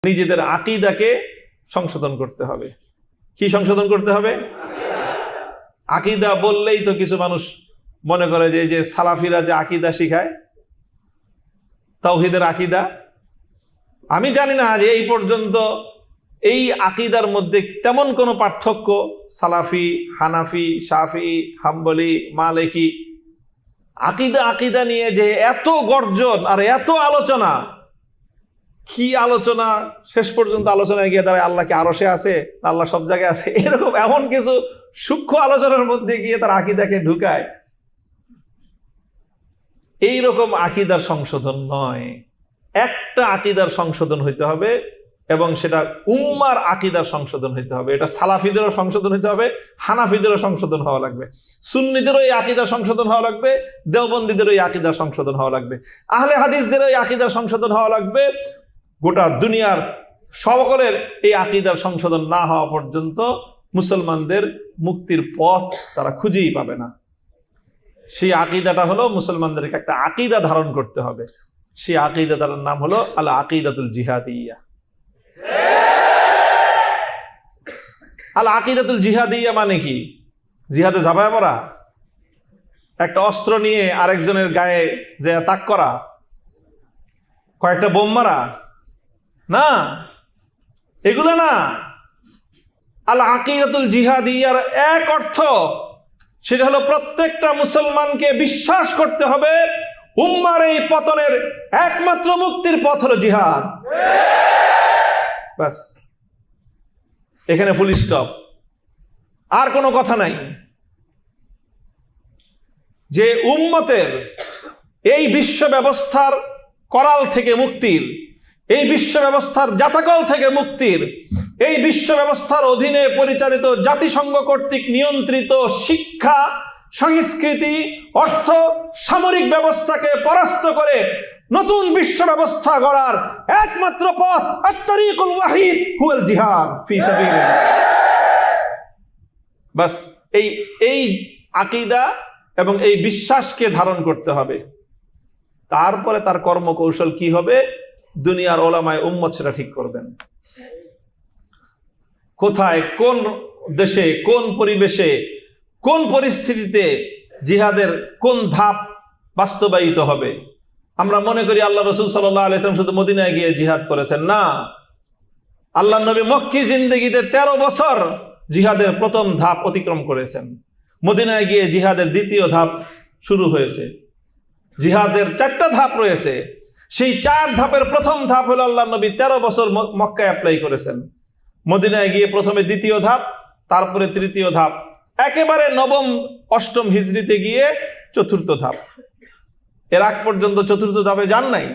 নিজেদের আকীদাকে সংশোধন করতে হবে। কি সংশোধন করতে হবে? আকীদা বললেই তো কিছু মানুষ মনে করে যে সালাফিরা যে আকীদা শিখায়, তাওহীদের আকীদা, আমি জানি না যে এই পর্যন্ত এই আকীদার মধ্যে তেমন কোনো পার্থক্য সালাফি, হানাফি, শাফি, হাম্বলি, মালিকি আকীদা নিয়ে যে এত গর্জন আর এত আলোচনা, কি আলোচনা! শেষ পর্যন্ত আলোচনায় গিয়ে দাঁড়ায় আল্লাহ কি আরশে আছে, আল্লাহ সব জায়গায় আছে, এরকম এমন কিছু সূক্ষ্ম আলোচনার মধ্যে গিয়ে তার আকীদাকে ঢুকায়। এইরকম আকীদার সংশোধন নয়, একটা আকীদার সংশোধন হইতে হবে এবং সেটা উম্মার আকীদার সংশোধন হইতে হবে। এটা সালাফিদেরও সংশোধন হইতে হবে, হানাফিদেরও সংশোধন হওয়া লাগবে, সুন্নিদেরও এই আকীদার সংশোধন হওয়া লাগবে, দেওবন্দীদেরও এই আকীদার সংশোধন হওয়া লাগবে, আহলে হাদিসদেরও এই আকীদার সংশোধন হওয়া লাগবে। গোটা দুনিয়ার সকলের এই আকীদার সংশোধন না হওয়া পর্যন্ত মুসলমানদের মুক্তির পথ তারা খুঁজেই পাবে না। সেই আকীদাটা হলো মুসলমানদেরকে একটা আকীদা ধারণ করতে হবে। সেই আকীদাটার নাম হলো আল আকীদাতুল জিহাদিয়া। আল আকীদাতুল জিহাদিয়া মানে কি? জিহাদে ঝাঁপায় পড়া, একটা অস্ত্র নিয়ে আরেকজনের গায়ে যে তাক করা, কয়েকটা বোম মারা না, এগুলো না। আল আকীদাতুল জিহাদিয়ার এক অর্থ, সেটা হলো প্রত্যেকটা মুসলমানকে বিশ্বাস করতে হবে উম্মার এই পতনের একমাত্র মুক্তির পথ হলো জিহাদ। বাস, এখানে ফুল স্টপ, আর কোনো কথা নাই। যে উম্মতের এই বিশ্ব ব্যবস্থার করাল থেকে মুক্তির, এই বিশ্ব ব্যবস্থার জাতাকল থেকে মুক্তির, এই বিশ্ব ব্যবস্থার অধীনে পরিচালিত জাতিসংঘ কর্তৃক নিয়ন্ত্রিত শিক্ষা, সংস্কৃতি, অর্থ, সামরিক ব্যবস্থাকে পরাস্ত করে নতুন বিশ্ব ব্যবস্থা গড়ার একমাত্র পথ আত-তারিকুল ওয়াহিদ হুয়াল জিহাদ ফি সাবিলিল্লাহ। বাস, এই আকীদা এবং এই বিশ্বাসকে ধারণ করতে হবে। তারপরে তার কর্মকৌশল কি হবে, দুনিয়ার ওলামায়ে উম্মত সেটা ঠিক করবেন। কোথায়, কোন দেশে, কোন পরিবেশে, কোন পরিস্থিতিতে জিহাদের কোন ধাপ বাস্তবায়িত হবে। আমরা মনে করি আল্লাহ রাসূল সাল্লাল্লাহু আলাইহি ওয়াসাল্লাম শুধু মদিনায় গিয়ে জিহাদ করেছেন, না। আল্লাহ নবী মক্কি জিন্দেগিতে 13 বছর জিহাদের প্রথম ধাপ অতিক্রম করেছেন। মদিনায় গিয়ে জিহাদের দ্বিতীয় ধাপ শুরু হয়েছে। জিহাদের 4টা ধাপ রয়েছে। সেই 4 ধাপের প্রথম ধাপ হলো আল্লাহ নবী 13 বছর মক্কায় অ্যাপ্লাই করেছেন। মদিনায় গিয়ে প্রথমে দ্বিতীয় ধাপ, তারপরে তৃতীয় ধাপ, একেবারে নবম অষ্টম হিজরিতে গিয়ে চতুর্থ ধাপ। এর আগ পর্যন্ত চতুর্থ ধাপে যান নাই।